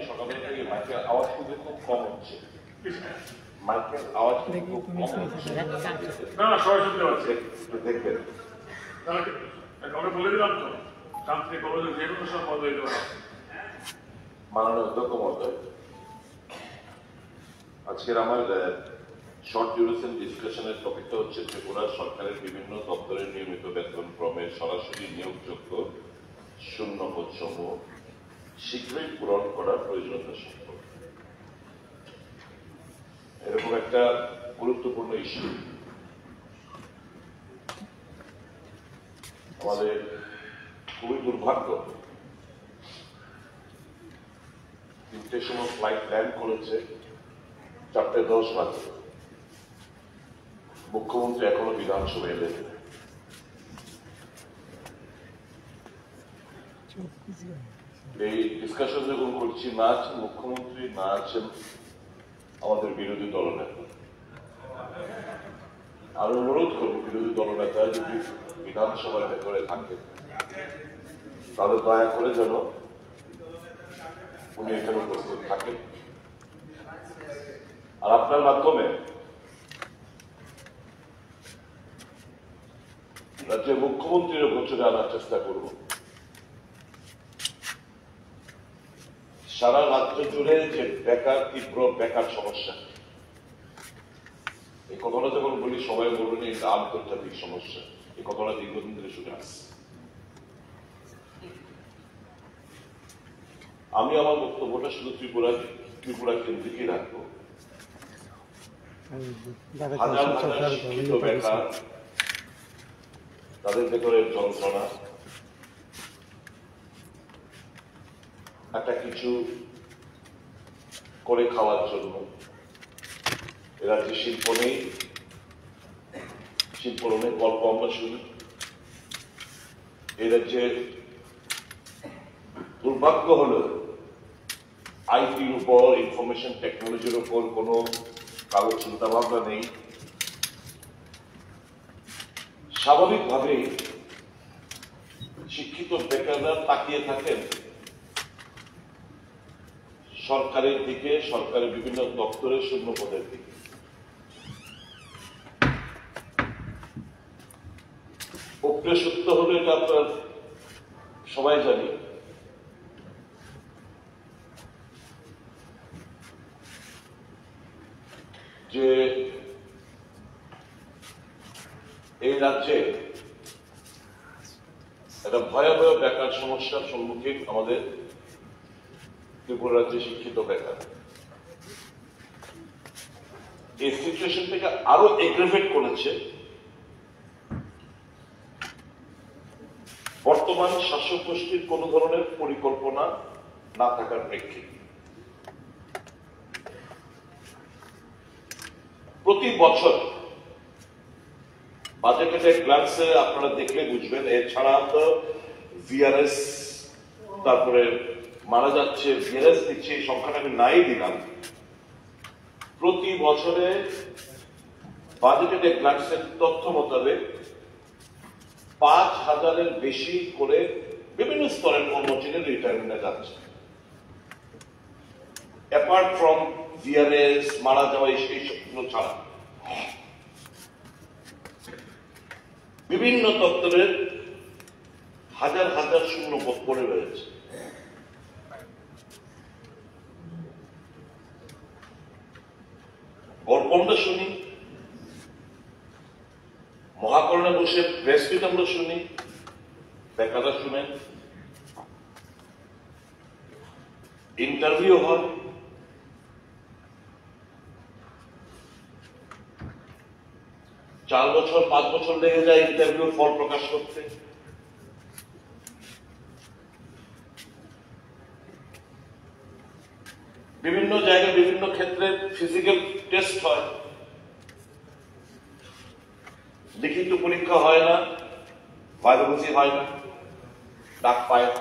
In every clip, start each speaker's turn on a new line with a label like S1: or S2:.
S1: সকালে থেকে মাইকের আওয়াজ কিন্তু খুব কম হচ্ছে। মাইকের আওয়াজ খুব কম হচ্ছে।
S2: না না সবাই শুনতে পাচ্ছে।
S1: দেখবেন
S2: আমরা বলে দিলাম তো শান্তি কলেজে যে কোনো সব মত হইতে পারে।
S1: মাননীয় অধ্যক্ষ মহোদয়, আজকের আমার শর্ট ডিউরেশন ডিসকাশনের টপিকটা হচ্ছে ত্রিপুরা সরকারের বিভিন্ন দপ্তরের নিয়মিত বেতন ক্রমে সরাসরি নিয়োগযোগ্য শূন্য পদসমূহ শীঘ্রই পূরণ করার প্রয়োজনীয়তা সম্পর্কে। এরকম একটা গুরুত্বপূর্ণ ইস্যু আমাদের খুবই দুর্ভাগ্য। 3টের সময় ফ্লাইট ল্যান্ড করেছে, 4:10 বাজে, মুখ্যমন্ত্রী এখনো বিধানসভায় এলেন। এই ডিসকাশন যখন করছি, না আছেন মুখ্যমন্ত্রী, না আছেন আমাদের বিরোধী দলনেতা। আর অনুরোধ করব বিরোধী দলনেতা যদি বিধানসভার ভেতরে থাকেন তাহলে দয়া করে যেন উনি এখানে উপস্থিত থাকেন। আর আপনার মাধ্যমে রাজ্যের মুখ্যমন্ত্রীর গোচরে আনার চেষ্টা করব। সারা রাজ্য জুড়ে যে বেকার, তীব্র বেকার সমস্যা, এই কথাটা যখন বলি সবাই বলবেন এটা আন্তর্জাতিক সমস্যা। এই কথাটা দীর্ঘদিন ধরে শুনে আসছি। আমি আমার বক্তব্যটা শুধু ত্রিপুরা কেন্দ্রিকই রাখবো। হাজার হাজার শিক্ষিত বেকার, তাদের ভেতরের যন্ত্রণা, একটা কিছু করে খাওয়ার জন্য এরা যে শিল্প নেই, শিল্প নেই গল্প আমরা শুনি। এরা যে দুর্ভাগ্য হলো আইটির উপর, ইনফরমেশন টেকনোলজির উপর কোনো কারো চিন্তা ভাবনা নেই। স্বাভাবিকভাবেই শিক্ষিত বেকাররা তাকিয়ে থাকেন সরকারের দিকে, সরকারের বিভিন্ন দপ্তরের শূন্য পদের দিকে। প্রক্রিয়া সত্য হলে এটা আপনার সবাই জানি, যে এই রাজ্যে একটা ভয়াবহ বেকার সমস্যার সম্মুখীন আমাদের ত্রিপুরা রাজ্যে শিক্ষিত বেকার। এই সিচুয়েশন থেকে আরো এগ্রেভেট করেছে বর্তমান শাসক গোষ্ঠীর কোন ধরনের পরিকল্পনা না থাকার প্রেক্ষিতে। প্রতি বছর বাজেটের গ্লান্সে আপনারা দেখলে বুঝবেন, এছাড়া তো ভিআরএস, তারপরে মারা যাচ্ছে, ভিআরএস দিচ্ছে, এই সংখ্যাটা আমি নাই দিলাম। প্রতি বছরে বাজেটের গ্লান্সের তথ্য মোতাবেক 5,000-এর বেশি করে বিভিন্ন স্তরের কর্মচারীর রিটায়ারমেন্টে যাচ্ছে। অ্যাপার্ট ফ্রম ভিআরএস, মারা যাওয়া, এইসবগুলো ছাড়া বিভিন্ন দপ্তরের হাজার হাজার শূন্য পদ পড়ে রয়েছে। গল্প আমরা শুনি, মহাকরণে বসে প্রেস মিট আমরা শুনি, বেকাররা শুনেন, ইন্টারভিউ হয়। চার বছর 5 বছর লেগে যায় ইন্টারভিউ ফল প্রকাশ করতে। বিভিন্ন জায়গায় বিভিন্ন ক্ষেত্রে ফিজিক্যাল টেস্ট হয়, লিখিত পরীক্ষা হয় না, ভাইভাভুজি হয় না, ডাক পায় না।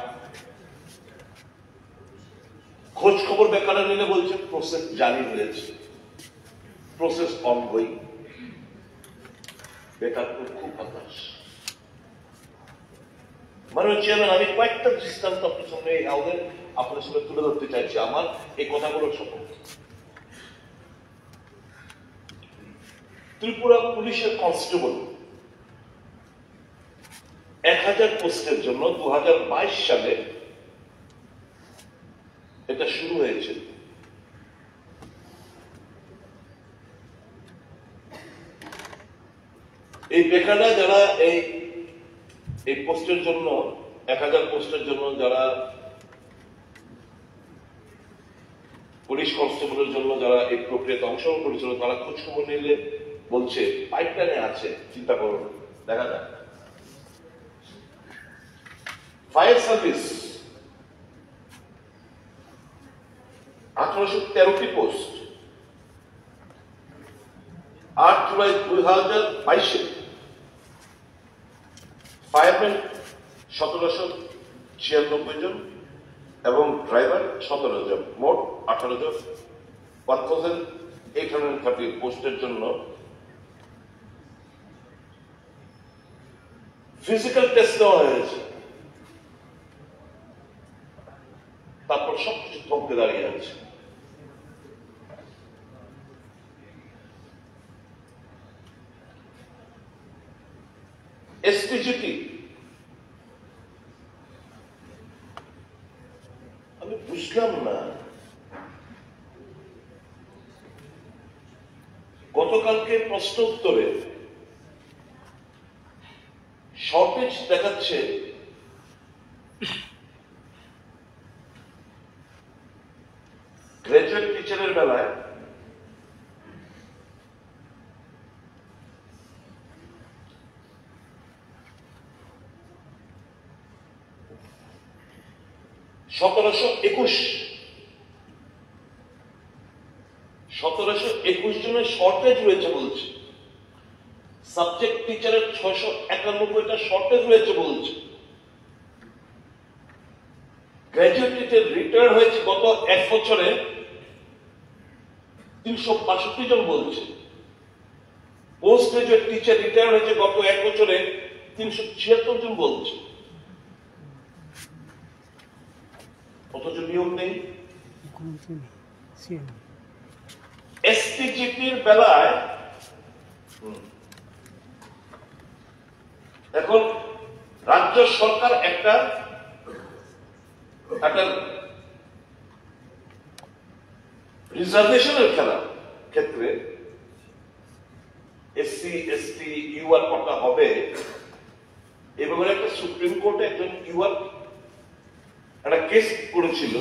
S1: খোঁজ খবর বেকাররা নিলে বলছে প্রসেস জারি হয়েছে, প্রসেস অনগোয়িং। বেকার খুব হতাশ। মাননীয় চেয়ারম্যান, আমি কয়েকটা দৃষ্টান্ত আপনার সামনে এই হাউসে আপনাদের সামনে তুলে ধরতে চাইছি আমার এই কথাগুলোর সম্পর্কে। ত্রিপুরা পুলিশের কনস্টেবল 1000 পোস্টের জন্য 2022 সালে এটা শুরু হয়েছে। এই বেকাররা যারা এই পোস্টের জন্য 1000 পোস্টের জন্য যারা পুলিশ কনস্টেবলের জন্য যারা এই প্রক্রিয়াতে অংশগ্রহণ করেছিল, তারা খোঁজ খবর নিলে বলছে পাইপলাইনে আছে, চিন্তা করুন, দেখা যাক। ফায়ার সার্ভিস 1813টি পোস্ট, 8 জুলাই 2022 ফায়ারম্যান 1796 জন এবং ড্রাইভার 17 জন, মোট 18 জন। 1830 পোস্টের জন্য ফিজিক্যাল টেস্ট নেওয়া হয়েছে, তারপর সবকিছু থমকে দাঁড়িয়ে আছে। এসটিজিটি আমি বুঝলাম না, গতকালকে প্রশ্ন উত্তরে শর্টেজ দেখাচ্ছে গ্রাজুয়েট টিচারের বেলায় 1721 জনের শর্টেজ রয়েছে বলছে। সাবজেক্ট টিচারের 691টা শর্টেজ রয়েছে বলছে। গ্রাজুয়েট টিচার রিটায়ার হয়েছে গত 1 বছরে 362 জন বলছে। পোস্ট গ্রাজুয়েট টিচার রিটায়ার হয়েছে গত 1 বছরে 376 জন বলছে। অথচ নিয়োগ নেই। এসটিজিটির বেলায় এখন রাজ্য সরকার একটা রিজার্ভেশনের ক্ষেত্রে এসসি এসটি ইউআর কটা হবে এ ব্যাপারে একটা সুপ্রিম কোর্টে একজন ইউআর একটা কেস করেছিল।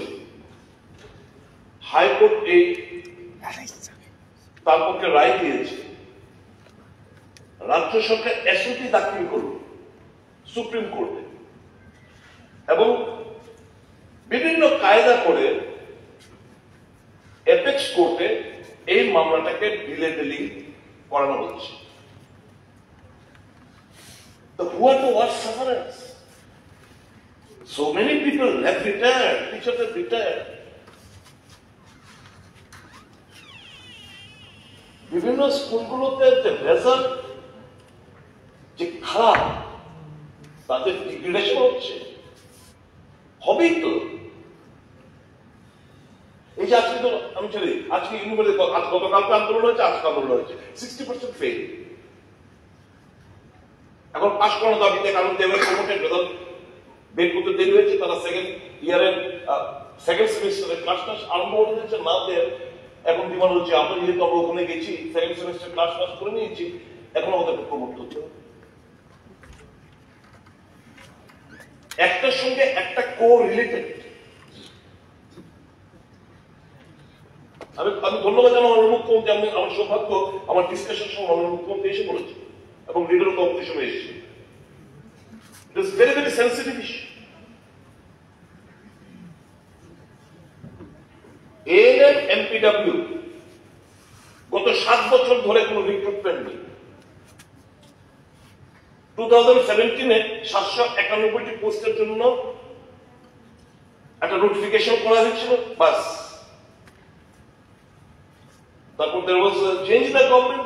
S1: হাইকোর্ট তার পক্ষে রায় দিয়েছে। রাজ্য সরকার এসওটি দাখিল করল সুপ্রিম কোর্টে এবং বিভিন্ন কায়দা করে এপেক্স কোর্টে এই মামলাটাকে ডিলি করানো হচ্ছে। তো who are the worst sufferers? So many people have retired, teachers have retired. বিভিন্ন স্কুলগুলোতে যে রেজাল্ট যে খারাপ, তাদের ডিগ্রেডেশন হচ্ছে, হবেই তো। এই যে আজকে তো আমি চলি, আজকে ইউনিভার্সিটি গতকালকে আন্দোলন হয়েছে, আজকে আন্দোলন হয়েছে, 60% ফেল। এখন পাশ করানোর দাবিতে কারণ দেবের প্রমোটেড রেজাল্ট বের করতে দেরি হয়েছে, তারা সেকেন্ড ইয়ারের সেকেন্ড সেমিস্টারের ক্লাস আরম্ভ করে দিয়েছে না দেয়। এখন ডিমান্ড হচ্ছে আমরা যেহেতু আমরা ওখানে গেছি, সেকেন্ড সেমিস্টার ক্লাস করে নিয়েছি, এখন আমাদেরকে প্রমোট করতে হবে। একটার সঙ্গে একটা কো রিলেটেড। আমি ধন্যবাদ জানাই আমার মুখ্যমন্ত্রী, আমার সৌভাগ্য আমার ডিসকাশন সময় আমার মুখ্যমন্ত্রী এসে বলেছে এবং লিডার কম্পিটিশনে এসেছে। It is very very sensitive issue. ANM MPW গত 7 বছর ধরে কোন রিক্রুটমেন্ট নেই। 2017-এ 791টি পোস্টের জন্য একটা নোটিফিকেশন করা হয়েছিল, বাস। তারপর there was a change in the government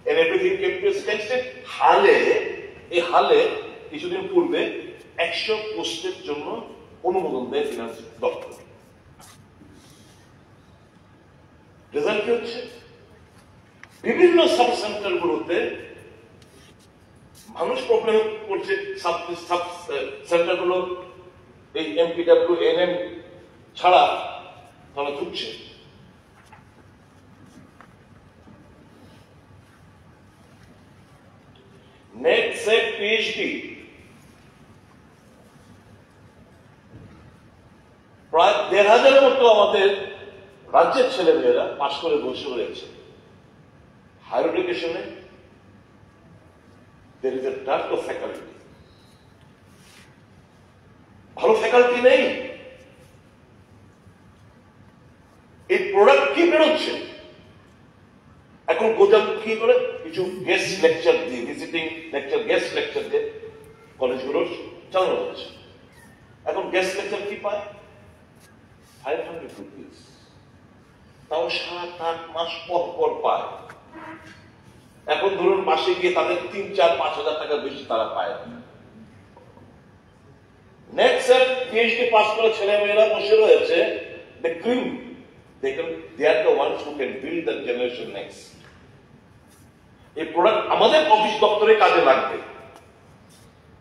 S1: and everything came to a standstill। হালে কিছুদিন পূর্বে 100 পোস্টের জন্য অনুমোদন দেয় ফিনান্স দপ্তর। রেজাল্ট কি হচ্ছে? বিভিন্ন সাব সেন্টার গুলোতে মানুষ প্রবলেম করছে, সাব সেন্টার গুলো এই এমপিডব্লিউ এনএম ছাড়া তারা ঢুকছে। নেট সেট পিএইচডি প্রায় 1,500 মতো আমাদের রাজ্যের ছেলেমেয়েরা পাশ করে বসে রয়েছে। হায়ার এডুকেশনে there is a dearth of faculty, ভালো ফ্যাকাল্টি নেই। এই প্রোডাক্ট কি বেরোচ্ছে এখন? গোজাম কি করে কিছু গেস্ট লেকচার দিয়ে, ভিজিটিং লেকচার, গেস্ট লেকচার দিয়ে কলেজগুলো চালানো হচ্ছে। এখন গেস্ট লেকচার কি পায়? 500 রুপিস, তাও 7-8 মাস পর পর পায়। এখন ধরুন মাসে গিয়ে তাদের 3-4-5 হাজার টাকা বেশি তারা পায়। নেট সেট পিএইচডি পাস করা ছেলে মেয়েরা বসে রয়েছে, the cream, they are the ones who can build the generation next. এই প্রোডাক্ট আমাদের অফিস দপ্তরে কাজে লাগবে,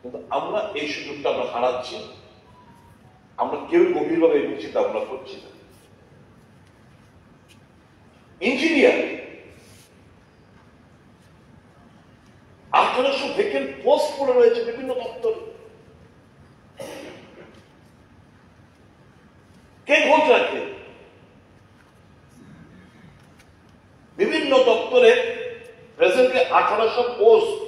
S1: কিন্তু আমরা এই সুযোগটা আমরা হারাচ্ছি। আমরা কেউ গভীরভাবে এই চিন্তা ভাবনা করছি না। ইঞ্জিনিয়ার 1800 ভ্যাকেন্ট পোস্ট পড়ে রয়েছে বিভিন্ন দপ্তরে। কে খোঁজ রাখে? বিভিন্ন দপ্তরে প্রেজেন্টলি 1800 পোস্ট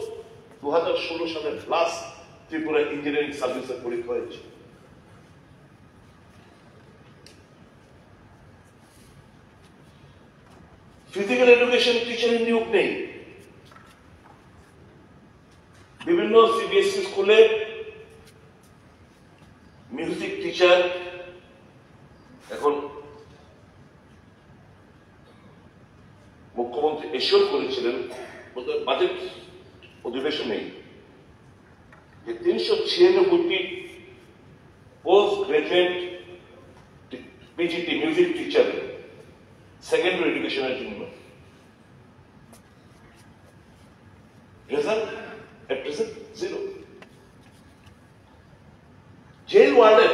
S1: 2016 সালের লাস্ট ত্রিপুরা ইঞ্জিনিয়ারিং সার্ভিসের পরীক্ষা হয়েছে। ফিজিক্যাল এডুকেশন টিচারের নিয়োগ নেই। বিভিন্ন সিবিএসই স্কুলে মিউজিক টিচার এখন মুখ্যমন্ত্রী এসব করেছিলেন বাজেট অধিবেশনে যে 396টি post graduate PGT music teacher secondary এডুকেশনের জন্য। Result at present 0. Jail warden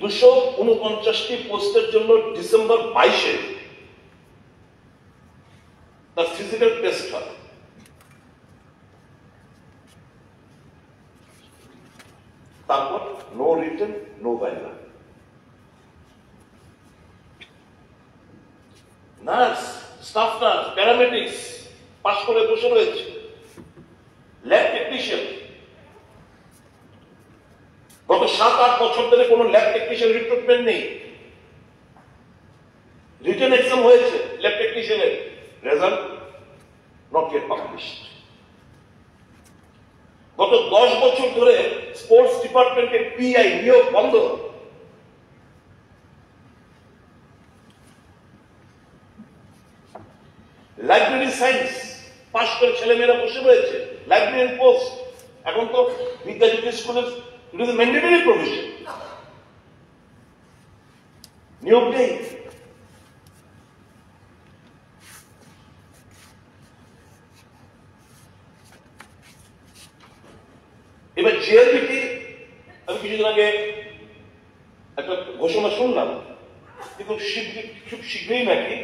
S1: 249টি পোস্টের জন্য ডিসেম্বর 22-এ তার ফিজিক্যাল টেস্ট হয়। তারপর no written, no viva. Nurse, staff nurse, paramedics পাশ করে বসে রয়েছে। ল্যাব টেকনিশিয়ান গত 7-8 বছর ধরে কোন ল্যাব টেকনিশিয়ান রিক্রুটমেন্ট নেই। রিটেন এক্সাম হয়েছে ল্যাব টেকনিশিয়ানের, রেজাল্ট নট ইয়েট পাবলিশড। গত 10 বছর ধরে স্পোর্টস ডিপার্টমেন্টে পিআই নিয়োগ বন্ধ। লাইব্রেরি সায়েন্স পাশ করে ছেলেমেয়েরা বসে রয়েছে, লাইব্রেরিয়ান পোস্ট। এখন তো বিদ্যাজ্যোতি স্কুলের ইট ইজ ম্যান্ডেটরি প্রভিশন, নিয়োগ নেই। এবার জিএলবিটি, আমি কিছুদিন আগে একটা ঘোষণা শুনলাম যে খুব শীঘ্রই নাকি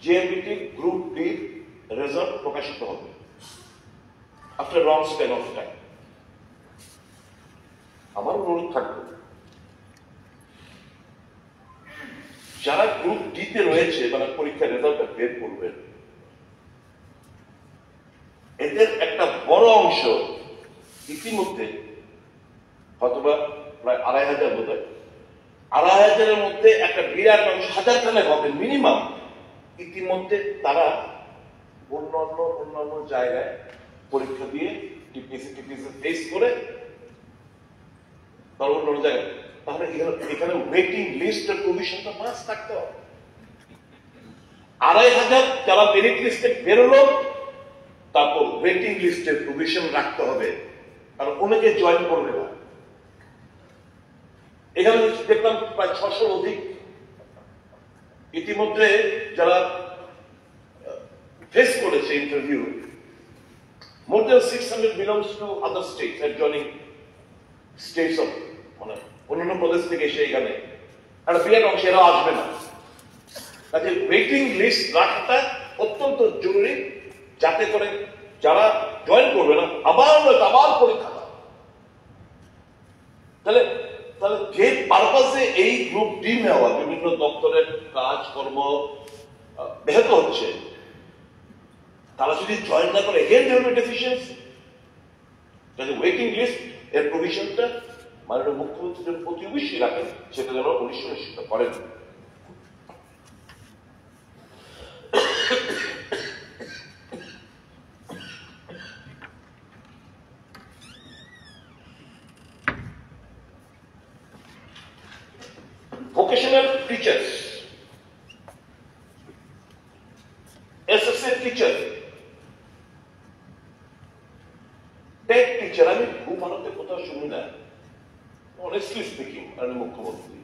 S1: জিএলবিটি গ্রুপ ডি রেজাল্ট প্রকাশিত হবে after long span of time. আমার অনুরোধ থাকবে যারা গ্রুপ ডিতে রয়েছে মানে পরীক্ষার রেজাল্টটা বের করবেন, এদের একটা বড় অংশ ইতিমধ্যে হয়তোবা প্রায় 2,500 বোধ হয়, 2,500-এর মধ্যে একটা বিরাট অংশ, 1,000 হবে মিনিমাম, ইতিমধ্যে তারা অন্যান্য জায়গায় পরীক্ষা দিয়ে টিপিসি টেস্ট করে তার অন্য জায়গায়, তাহলে এখানে ওয়েটিং লিস্টের প্রভিশনটা মাস থাকতে হবে। 2,500 যারা মেরিট লিস্টে বেরোলো
S3: তারপর ওয়েটিং লিস্টের প্রভিশন রাখতে হবে, কারণ অনেকে জয়েন করবে না। এখানে দেখলাম প্রায় 600 অধিক ইতিমধ্যে যারা ফেস করেছে interview. More than 600 belongs to other states, adjoining states of মানে অন্যান্য প্রদেশ থেকে এসে এখানে একটা বিরাট অংশ এরা আসবে না। কাজে ওয়েটিং লিস্ট রাখাটা অত্যন্ত জরুরি, যাতে করে যারা জয়েন করবে না আবার পরীক্ষা দেয়। তাহলে যে পারপাসে এই গ্রুপ ডি নেওয়া, বিভিন্ন দপ্তরের কাজকর্ম ব্যাহত হচ্ছে, তারা যদি জয়েন না করে again there will be deficiency. কাজে ওয়েটিং লিস্ট এর প্রভিশনটা মাননীয় মুখ্যমন্ত্রীর প্রতি অবশ্যই রাখেন, সেটা যেন উনি সুনিশ্চিত করেন। Vocational teachers, SSA teacher, TET teacher, আমি খুব ভারতের কোথাও শুনি না, অনেস্টলি স্পিকিং, মাননীয় মুখ্যমন্ত্রী।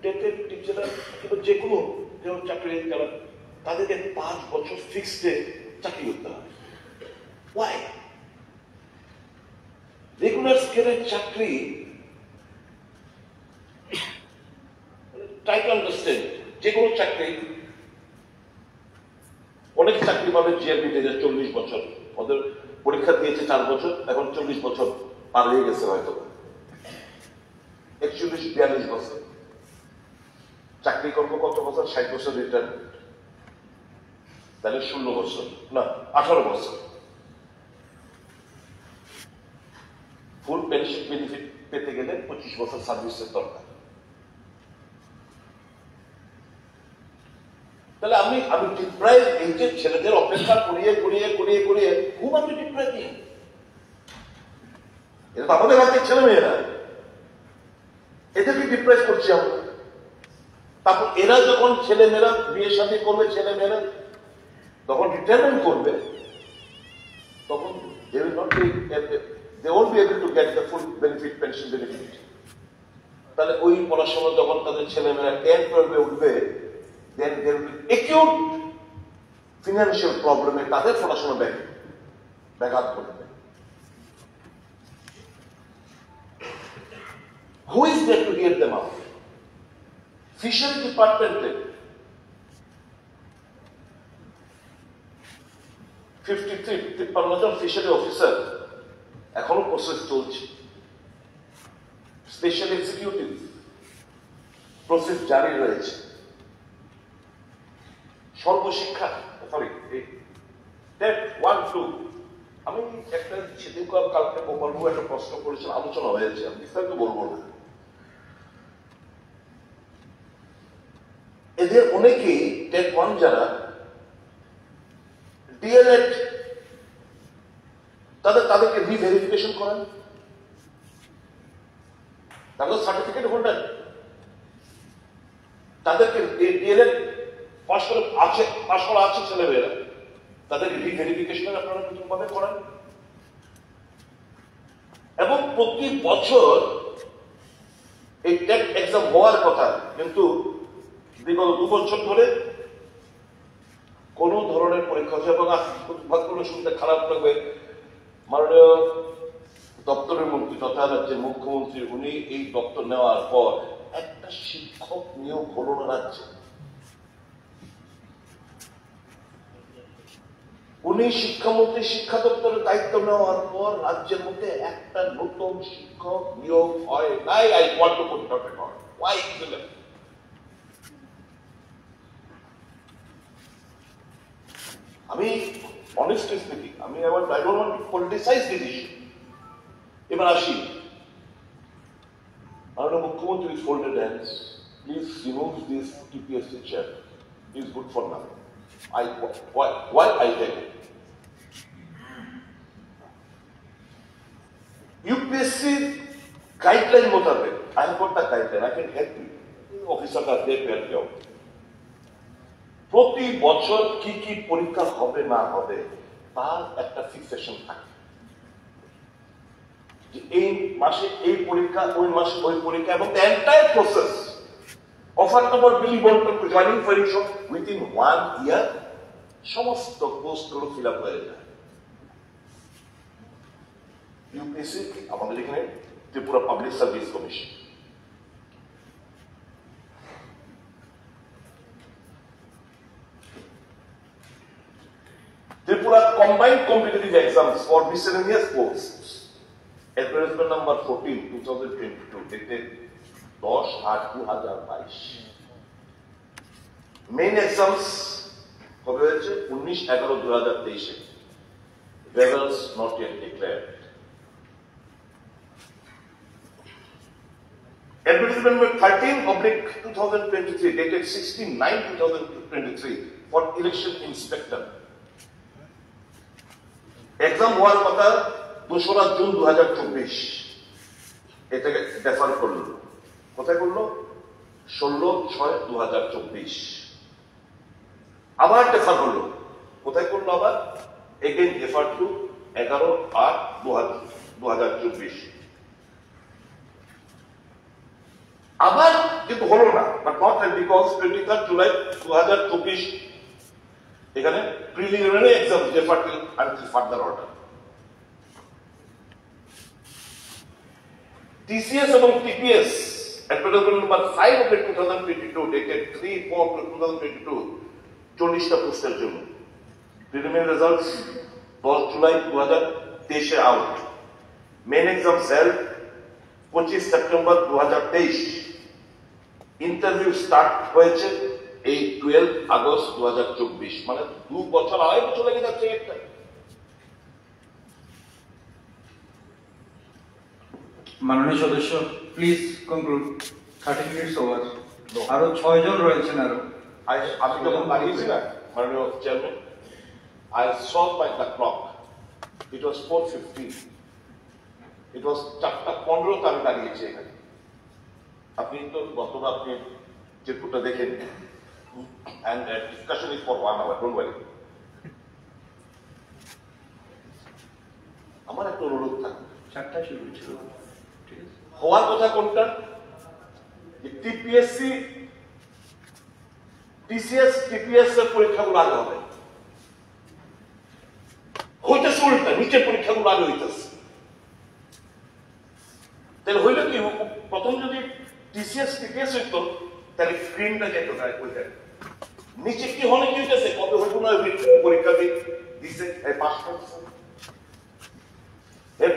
S3: টেটের টিচাররা কিংবা যে কোনো চাকরি যারা, তাদেরকে 5 বছর ফিক্সডে চাকরি করতে হয়। ওয়াই? রেগুলার স্কেলের চাকরি, ট্রাই টু আন্ডারস্ট্যান্ড, যে কোনো চাকরি, অনেক চাকরি পাবে জিআরপি 40 বছর, ওদের পরীক্ষা দিয়েছে 4 বছর, এখন 40 বছর পার হয়ে গেছে হয়তো, 41-42 বছর চাকরি করবো, কত বছর? 60 বছর রিটায়ারমেন্ট, তাহলে 16 বছর না 18 বছর। ফুল পেনশন বেনিফিট পেতে গেলে 25 বছর সার্ভিসের দরকার। তাহলে আমি ডিপ্রাইভ, এই যে ছেলেদের অপেক্ষা করিয়ে খুব আমি ডিপ্রাইভিং। এটা তো আমাদের রাজ্যের ছেলে মেয়েরা, এদেরকে ডিপ্রাইভ করছি আমরা। তারপর এরা যখন ছেলেমেয়েরা বিয়ে শাদী করবে, ছেলেমেয়েরা তখন রিটায়ারমেন্ট করবে, তখন they won't be able to get the full benefit, pension benefit. তাহলে ওই পড়াশোনা যখন তাদের ছেলেমেয়েরা 10-12 উঠবে, then there will be acute financial problem, তাদের পড়াশোনা ব্যাঘাত করবে। Who is there to hear them out? Fishery ডিপার্টমেন্টে 53 জন ফিশারি অফিসার এখনো প্রসেস চলছে। স্পেশাল এক্সিকিউটিভ প্রসেস জারি রয়েছে। সর্বশিক্ষা, সরি, 1-2, আমি একটা সেদিনকার কালকে গোপালবাবু একটা প্রশ্ন করেছেন, আলোচনা হয়েছে, আমি বিস্তারিত বলবো না। এদের অনেকেই টেট 1 যারা ডিএলএড, তাদেরকে রিভেরিফিকেশন করেন, তাদের সার্টিফিকেট হোল্ডার, তাদেরকে ডিএলএড পাস করা আছে ছেলেমেয়েরা, তাদেরকে রিভেরিফিকেশন আপনারা নতুনভাবে করেন। এবং প্রতি বছর এই টেট এক্সাম হওয়ার কথা, কিন্তু বিগত 2 বছর ধরে কোন ধরনের পরীক্ষা হচ্ছে। এবং দুর্ভাগ্যগুলো শুনতে খারাপ লাগবে, মাননীয় দপ্তরের মন্ত্রী তথা রাজ্যের মুখ্যমন্ত্রী, উনি এই দপ্তর নেওয়ার পর একটা শিক্ষক নিয়োগ হলো না রাজ্যে। উনি শিক্ষামন্ত্রী, শিক্ষা দপ্তরের দায়িত্ব নেওয়ার পর রাজ্যের মধ্যে একটা নতুন শিক্ষক নিয়োগ হয় নাই। I want to put it on record. Why? আমি অনেস্টলি স্পিকিং, আমি I don't want to politicise this issue. এবার আসি, মাননীয় মুখ্যমন্ত্রী is folded hands, please remove this TPSC chair, is good for nothing. Why I tell you? UPSC guideline মোতাবেক, I have got the guideline, I can help you. Officer का दे pair जाओ। প্রতি বছর কি কি পরীক্ষা হবে না হবে তার একটা ফিক্সেশন থাকে, যে এই মাসে এই পরীক্ষা, ওই মাসে ওই পরীক্ষা, এবং দ্য এন্টায়ার প্রসেস অফার নম্বর বিলি বন্টন জয়নিং পরীক্ষা উইথিন 1 ইয়ার সমস্ত পোস্টগুলো ফিল আপ হয়ে যায়। ইউপিএসসি আমাদের এখানে Tripura public service commission, Tripura Combined Competitive Exams for Miscellaneous Posts, advertisement number 14, 2022, dated 10/8/2022. Main exams কবে হয়েছে? 19/11/2023. Results not yet declared. Advertisement number 13/2023, dated 16/9/2023, for election inspector. Exam হওয়ার কথা 2রা জুন 2024, এটাকে ডেফার করলো। কোথায় করলো? 16/6/2024। আবার ডেফার করলো। কোথায় করলো আবার? Again defer to 11/8/2024। আবার কিন্তু হলো না, বাট নট বিকজ 23 জুলাই 2024 এখানে preliminary exam defer till until further order. TCS এবং টিপিএস অ্যাডভার্টাইজমেন্ট নাম্বার 5/2022, ডেটেড 3/4/2022, 40টা পোস্টের জন্য প্রিলিমিনারি রেজাল্টস 10 জুলাই 2023 এ আউট। মেইন এক্সাম সেল 25 সেপ্টেম্বর 2023। ইন্টারভিউ স্টার্ট হয়েছে এই 12 আগস্ট 2024, মানে 2 বছর, 2.5 বছর লেগে যাচ্ছে একটা।
S4: মাননীয় সদস্য, প্লিজ কনক্লুড। 30 minutes over. আরো 6 জন রয়েছেন।
S3: আমি যখন দাঁড়িয়েছি না, মাননীয় chairman, I saw by the clock, it was 4:15. It was 4:15 আমি দাঁড়িয়েছি এখানে। আপনি তো গতবার আপনি চিরকুটটা দেখেন, and discussion is for 1 hour, don't worry. আমার একটা অনুরোধ থাকে,
S4: 4টায় শুরু হয়েছিল।
S3: হওয়ার কথা কোনটা? টিপিএসসি, টিসিএস, টিপিএস এর পরীক্ষাগুলো আগে হবে। হইতেছে উল্টা, নিচের পরীক্ষাগুলো আগে হইতেছে। তাহলে হইল কি, প্রথম যদি টিসিএস টিপিএস হইতো তাহলে স্ক্রিনটা যেত না ওইখানে। নিচে কি হলে কি হইতেছে, কবে হইব না পরীক্ষা দিছে, পাস করছে,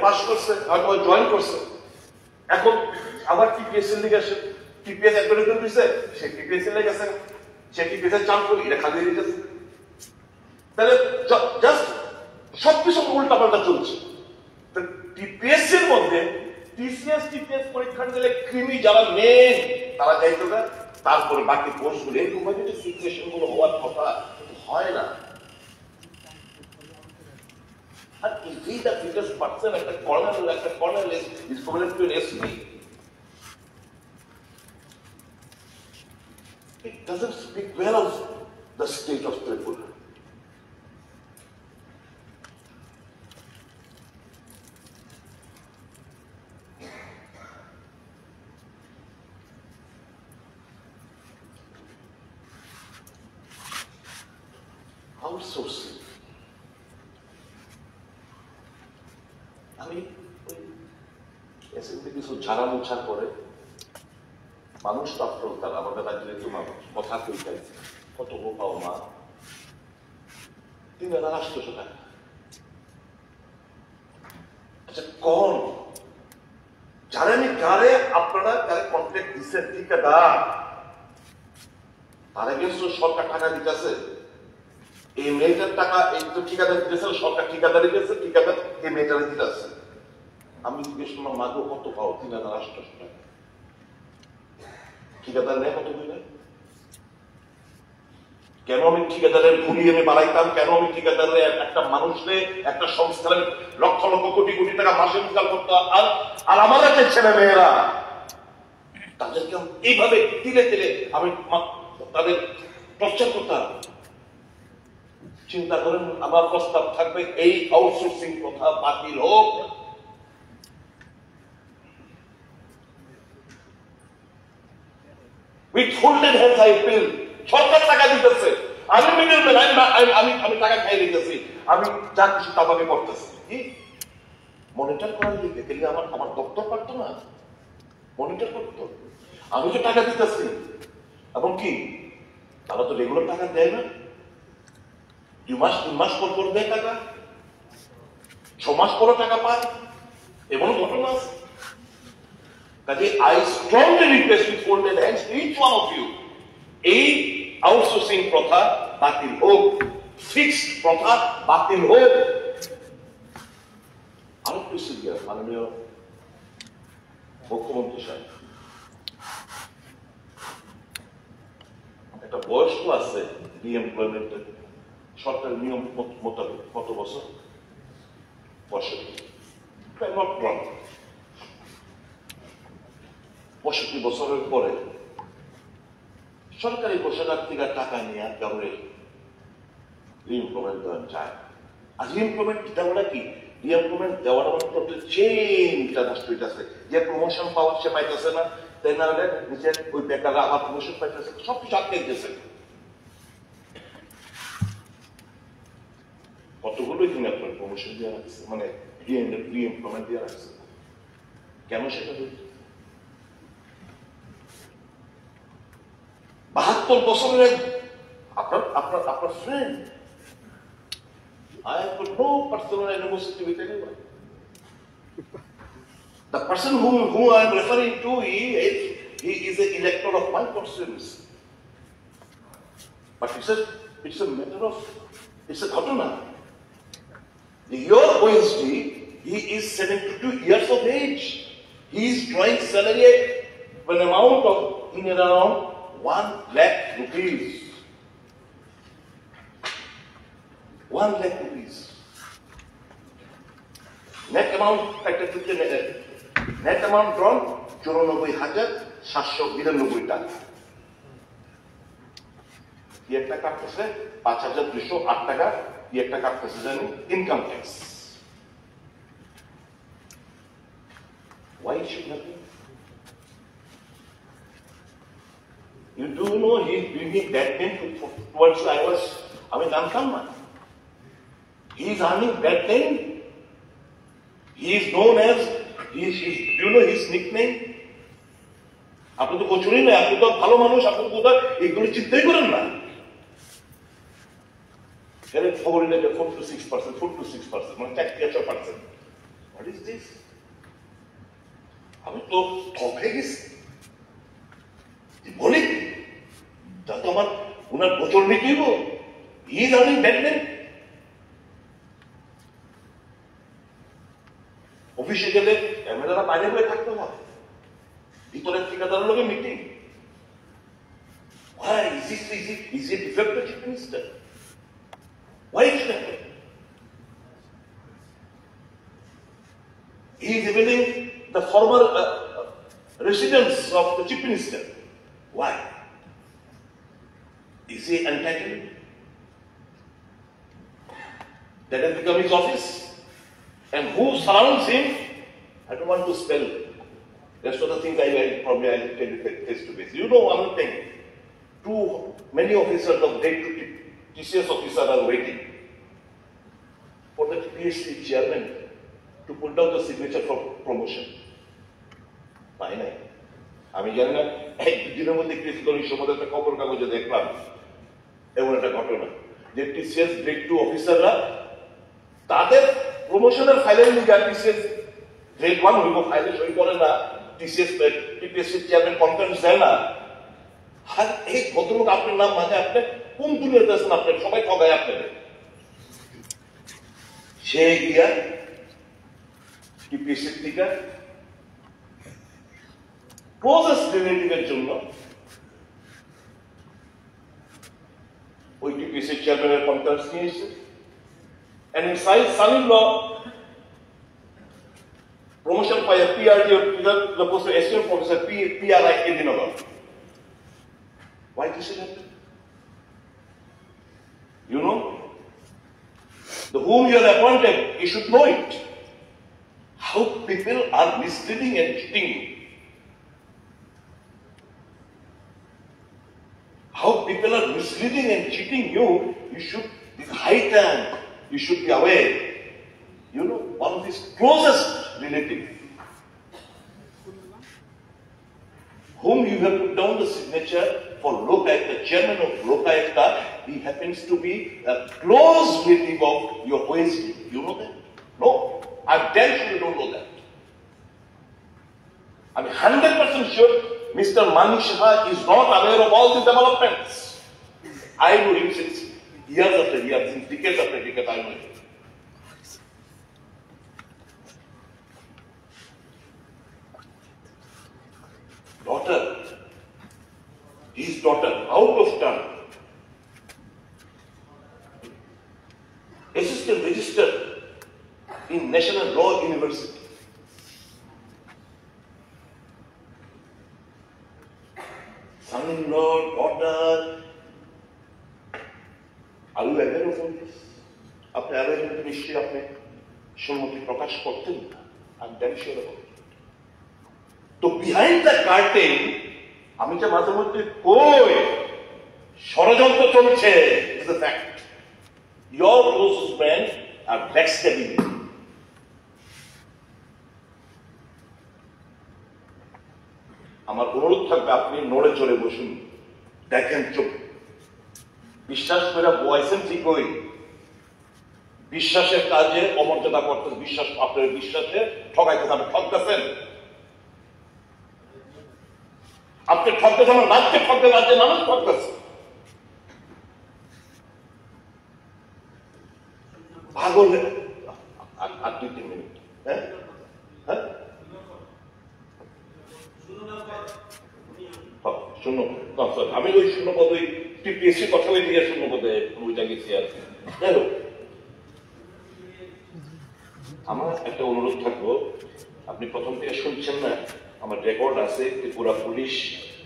S3: পাস করছে, হয়তো জয়েন করছে। এখন আবার টিপিএস এর লিগে আসে, টিপিএস অ্যাডভার্টাইজমেন্ট দিছে, সে টিপিএস এর লেগে গেছে, সে টিপিএস এর চান্স করে এটা খালিয়ে দিতেছে। তাহলে জাস্ট সবকিছু উল্টা পাল্টা চলছে। টিপিএস এর মধ্যে টিসিএস টিপিএস পরীক্ষা দিলে কৃমি যারা মেন তারা যাইতো না, তারপরে বাকি কোর্সগুলো এরকম ভাবে যে সিচুয়েশন গুলো হওয়ার কথা হয় না। আর ইজি দ্য ফিটেস্ট পারসন, একটা corner is equivalent to N SP. It doesn't speak well of the state of Tripura. Outsourcing. আমি এসএমপি কিছু ঝাড়া মোছা করে মানুষ তো আপনার তার আমাদের রাজ্যের একটু মানুষ কথা কইতে কত পাও মা 3,800 টাকা। আচ্ছা কোন জানেন কারে আপনারা কারে কন্ট্রাক্ট দিচ্ছেন ঠিকাদার, তার এগেন্স্ট সরকার টাকা দিতেছে। এই মেয়েটার টাকা এই তো ঠিকাদার দিতেছে, সরকার ঠিকাদারি দিতেছে, ঠিকাদার এই মেয়েটারে দিতেছে। আমি জিজ্ঞেস করলাম মাগো কত পাও? 3,800 টাকা। ঠিকাদার নেয় কত দিনে? কেন আমি ঠিকাদারের ভুলি আমি বাড়াইতাম? কেন আমি ঠিকাদারের একটা মানুষরে একটা সংস্থানের লক্ষ লক্ষ কোটি কোটি টাকা মাসে ইনকাম করতাম? আর আমার একটা ছেলে মেয়েরা তাদেরকে এইভাবে তিলে তিলে আমি তাদের টর্চার করতাম। চিন্তা করেন, আমার প্রস্তাব থাকবে এই আউটসোর্সিং প্রথা বাতিল হোক। With holded hands I feel সরকার টাকা দিতেছে, আমি মিডলম্যান, আমি টাকা খাই দিতেছি, আমি যা কিছু তাবাকে করতেছি। কি মনিটর করার দিকে গেলে আমার দপ্তর পারতো না মনিটর করতো? আমি তো টাকা দিতেছি, এবং কি তারা তো রেগুলার টাকা দেয় না, 2 মাস 3 মাস পর দেয় টাকা, 6 মাস পরে টাকা পায়, এমন ঘটনা আছে। কাজে I strongly request with holded hands each one of you, এই আউটসোর্সিং প্রথা বাতিল হোক, ফিক্সড প্রথা বাতিল হোক। আরেকটু সিরিয়াস, মাননীয় মুখ্যমন্ত্রী সাহেব, একটা বয়স তো আছে রিএমপ্লয়মেন্টের, সরকারের নিয়ম মোতাবেক কত বছর? 65 বছরের পরে সরকারি কোষাগার থেকে টাকা নিয়ে কাউরে রিএমপ্লয়মেন্ট দেওয়া যায়। আর রিএমপ্লয়মেন্ট দেওয়াটা কি? রিএমপ্লয়মেন্ট দেওয়াটা মানে টোটাল চেইনটা নষ্ট হইতেছে। যে প্রমোশন পাওয়ার সে পাইতেছে না, তাই না হলে নিজের ওই বেকাররা আবার প্রমোশন পাইতেছে, সবকিছু আটকে গেছে। কতগুলো এখানে আপনার প্রমোশন দেওয়া রাখছে, মানে রিএমপ্লয়মেন্ট দেওয়া রাখছে, কেন সেটা হয়েছে? 72 বছরের আপনার friend, I have got no personal animosity with anyone. The person who I am referring to, he is an elector of my constituency. But it's a matter of, it's a ghatana. Your OSD, he is 72 years of age. He is drawing salary at an amount of in around 1 lakh rupees. 1 lakh rupees. Net amount drawn 94,792 টাকা। কি একটা কাটতেছে 5,208 টাকা, কি একটা কাটতেছে জানেন? Income tax. Why should nothing? You do know he is bringing that name towards I mean, Namkama. He is earning that name. He is known as, do you know his nickname? আপনি তো কচুরি না, আপনি তো ভালো মানুষ, আপনি তো কোথাও এগুলো চিন্তাই করেন না। খবর নিলে 4 to 6%, মানে 4-6%। What is this? আমি তো ঠকে গেছি। বলি তা তো আমার ওনার বছর নিতেই he is earning that name. অফিসে গেলে ক্যামেরারা বাইরে হয়ে থাকতে হয়, ভিতরের ঠিকাদারের লোকের meeting. Why is it defect the chief minister? Why is that? He is revealing the former residence of the chief minister. Why? Is he entitled? That has become his office. And who surrounds him? I don't want to spell. Rest of the things I'll tell you face to face. You know one thing. Many officers of grade to TCS officers are waiting for the PhD chairman to put down the signature for promotion. Fine, I আমি জানি না, একদিনের মধ্যে কৃষি সম্বন্ধে একটা খবর কাগজে দেখলাম এমন একটা ঘটনা যে টিসিএস গ্রেড 2 অফিসাররা তাদের প্রমোশনের ফাইলের লিগে টিসিএস গ্রেড 1 হইব ফাইলে সই করে না, টিসিএস টিপিএসসি চেয়ারম্যান কনফারেন্স দেয় না। আর এই ভদ্রলোক আপনার নাম মানে আপনি কোন দুনিয়াতে আছেন? আপনার সবাই ঠগায় আপনাদের। সে গিয়া টিপিএসসির থেকে ক্লোজেস্ট রিলেটিভের জন্য ওই টিপিএসসি চেয়ারম্যানের কনফারেন্স নিয়ে এসেছে। And in son-in-law promotion by a PRD or the post of assistant professor PRI Edinburgh. Why this is happening? You know, The whom you are appointed, you should know it. How people are misleading and cheating you. How people are misleading and cheating you, you should, it's high time, you should be aware. You know, one of his closest relatives, whom you have put down the signature for Lokayukta, chairman of Lokayukta, he happens to be a close relative of your OSD. You know that? No. I'm damn sure you don't know that. I'm 100% sure Mr. Manish Shah is not aware of all the developments. I know him since years after years, since decades after decades, I know him. Daughter, his daughter, out of turn, assistant register in National Law University. Son-in-law, daughter, are you aware of all this? আপনি aware হলে নিশ্চয়ই আপনি সম্মতি প্রকাশ করতেন না। I'm damn sure about it. তো behind the curtain, আমি যে মাঝে মধ্যে কই ষড়যন্ত্র চলছে, is the fact. Your closest friends are backstabbing you. আমার অনুরোধ থাকবে আপনি নড়ে চড়ে বসুন, দেখেন চোখ বিশ্বাস করে বয়সেন ঠিকই, বিশ্বাসের কাজে অমর্যাদা করতে, বিশ্বাস আপনার বিশ্বাসে ঠকাইতেছেন, আপনি ঠকতেছেন, আপনি ঠকতেছেন, রাজ্যে ঠকতে, রাজ্যে মানুষ ঠকতেছে। পাগল আর 2-3 মিনিট, হ্যাঁ হ্যাঁ শূন্য, আমি ওই শূন্যপদ ওই টিপিএসসি কথা বলে দিয়ে শূন্যপদে ওইটা গেছি আর কি। যাই হোক, আমার একটা অনুরোধ থাকবো, আপনি প্রথম থেকে শুনছেন না, আমার রেকর্ড আছে, Tripura police,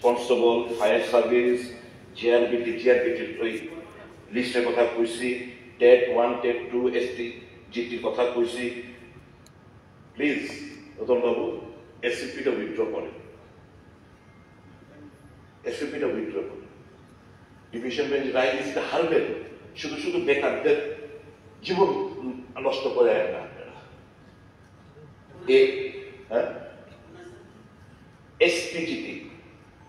S3: constable, fire service, জিআরবিটির ওই লিস্টের কথা কইছি, টেট 1, টেট 2, এসটি জিটির কথা কইছি। প্লিজ রতন বাবু, এসসিপিটা উইথড্র করেন, এসসিপিটা উইথড্র করেন। ডিভিশন বেঞ্চ রায় দিতে হারবেন, শুধু শুধু বেকারদের জীবন নষ্ট করে না আপনারা। এসপিজিটি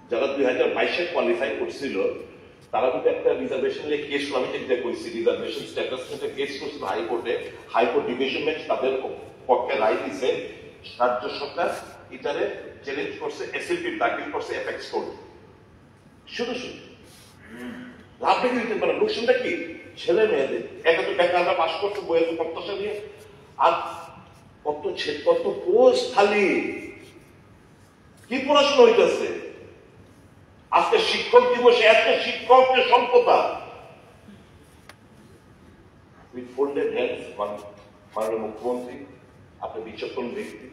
S3: যারা 2022-এ কোয়ালিফাই করছিল, তারা কিন্তু একটা রিজার্ভেশন নিয়ে কেস, আমি যেটা কইছি রিজার্ভেশন স্ট্যাটাস নিয়ে কেস করছিল হাইকোর্টে, হাইকোর্ট ডিভিশন বেঞ্চ তাদের পক্ষে রায় দিছে, রাজ্য সরকার এটারে চ্যালেঞ্জ করছে, এসএলপি দাখিল করছে এফএক্স কোর্ট। শুধু শুধু লাভ দেখে দিতে পারে, লোকসানটা কি? ছেলে মেয়েদের একটা তো বেকাররা পাশ করছে বইয়ের প্রত্যাশা নিয়ে, আর কত পোস্ট খালি, কি পড়াশোনা হইতেছে? আজকে শিক্ষক দিবসে এত শিক্ষককে সম্পদা উইথ ফোল্ডেড হ্যান্ডস, মাননীয় মুখ্যমন্ত্রী, আপনি বিচক্ষণ ব্যক্তি।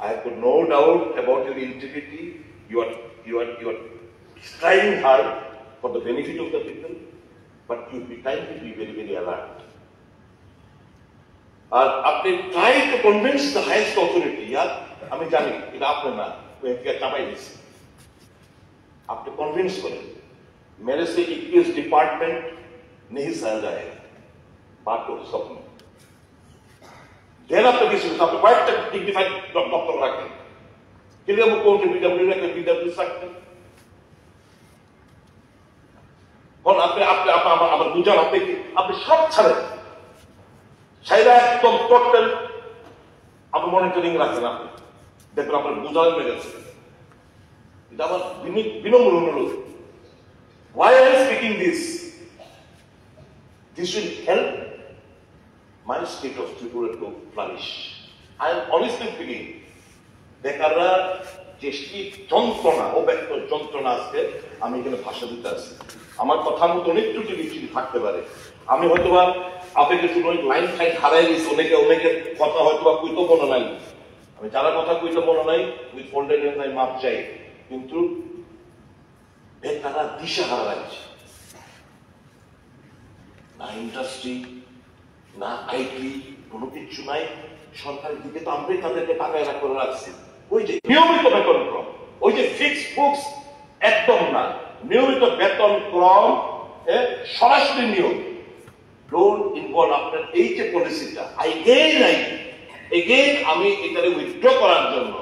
S3: I have got no doubt about your integrity. You are striving hard for the benefit of the people, but you be trying to be very, very alert. আপনি try to convince the highest authority. আমি জানি এটা আপনার না, চাপাই দিচ্ছি, আপনি convince করেন। मेरे से 21 डिपार्टमेंट नहीं सह जाएगा, बात स्वप्न देना तो किसी को कয়েকটা ডিগনিফাইড দপ্তর রাখেন, কিন্তু মুখ্যমন্ত্রী বিডব্লিউ রাখেন, বিডব্লিউ রাখেন। আপনি আমার বুঝান, আপনি সব ছাড়েন, সাইরা একদম টোটাল আপনি মনিটরিং রাখেন, আপনি দেখবেন আপনার বুঝান হয়ে গেছে। এটা আমার বিনম্র অনুরোধ। Why I am speaking this? This will help my state of Tripura to flourish. I am honestly speaking, বেকাররা যে যন্ত্রণা, অব্যক্ত যন্ত্রণা আজকে আমি এখানে ভাষা দিতে আসছি, আমার কথা মতো অনেক ত্রুটি বিচ্ছুটি থাকতে পারে। আমি হয়তোবা আপনাকে শুধু লাইন ফাইন হারাই দিচ্ছি, অনেকের কথা হয়তোবা কইতো মনে নাই, আমি যারা কথা কইতো মনে নাই উইথ ফোল্ডেড নাই মাপ চাই, কিন্তু বেকাররা দিশাহারা লাগছে, না ইন্ডাস্ট্রি, না আইটি কোনো কিছু নাই, সরকারের দিকে তো আমরাই তাদেরকে টাকায় করে রাখছি। ওই যে নিয়মিত বেতন ক্রম, ওই যে ফিক্স বুকস একদম না, নিয়মিত বেতন ক্রম সরাসরি নিয়োগ, ডোন্ট ইনভলভ আপনার এই যে পলিসিটা এগেইন আমি এখানে উইথড্র করার জন্য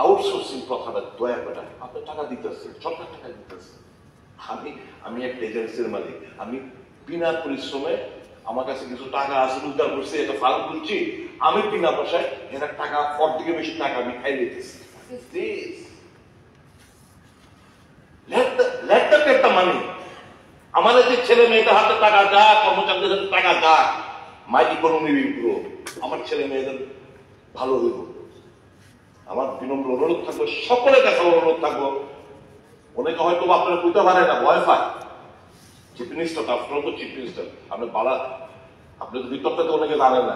S3: আউটসোর্সিং কথাটা দয়া করে, আপনি টাকা দিতেছেন, সরকার টাকা দিতেছে, আমি একটা এজেন্সির মালিক, আমি বিনা পরিশ্রমে আমার কাছে কিছু টাকা আছে, উদ্ধার করছি, একটা ফার্ম করছি, আমি বিনা পয়সায় এরা টাকা অর্ধেকের বেশি টাকা আমি খাই দিতেছি। মানে আমাদের যে ছেলে মেয়েদের হাতে টাকা যাক, কর্মচারীদের হাতে টাকা যাক, মাই ইকোনমি উইল গ্রো, আমার ছেলে মেয়েদের ভালো হইব। আমার বিনম্র অনুরোধ থাকবো, সকলের কাছে অনুরোধ থাকবো, অনেকে হয়তো আপনারা বুঝতে পারে না, ভয় পায়, চিফ মিনিস্টার, আপনারা তো চিফ মিনিস্টার, আপনি বালা, আপনি তো বিতর্কটা তো অনেকে জানেন না।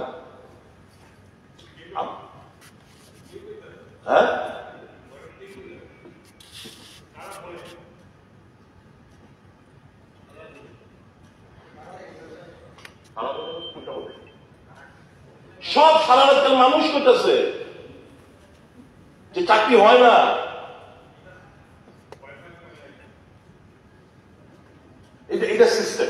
S3: হ্যাঁ, সব সারা রাজ্যের মানুষ করতেছে যে চাকরি হয় না। এটা সিস্টেম,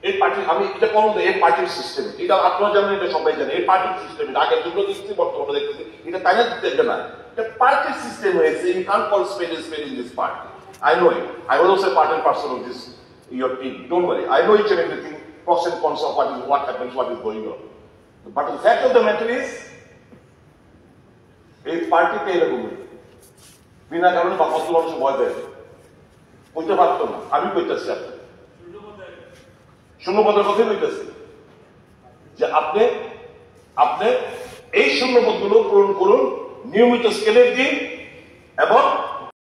S3: এই পার্টি, আমি এটা কোন এই পার্টির সিস্টেম, এটা আপনারা জানেন, এটা সবাই জানে, এই পার্টির সিস্টেম, এটা আগের যুগ দেখছি, বর্তমানে দেখতেছি, এটা তাই না, এটা না, এটা পার্টির সিস্টেম হয়েছে। You can't call spade in this party. I know it. I was also a part and parcel of this, your team. Don't worry. I know each and everything, pros and cons of what happens, what is going on. But the fact of the matter is, এই পার্টিতে এরকম বিনা কারণে বা কত মানুষ ভয় দেয়, কইতে পারতো না, আমি কইতেছি আপনার শূন্যপদের কথাই কইতেছি যে আপনি এই শূন্যপদগুলো পূরণ করুন, নিয়মিত স্কেলের দিন এবং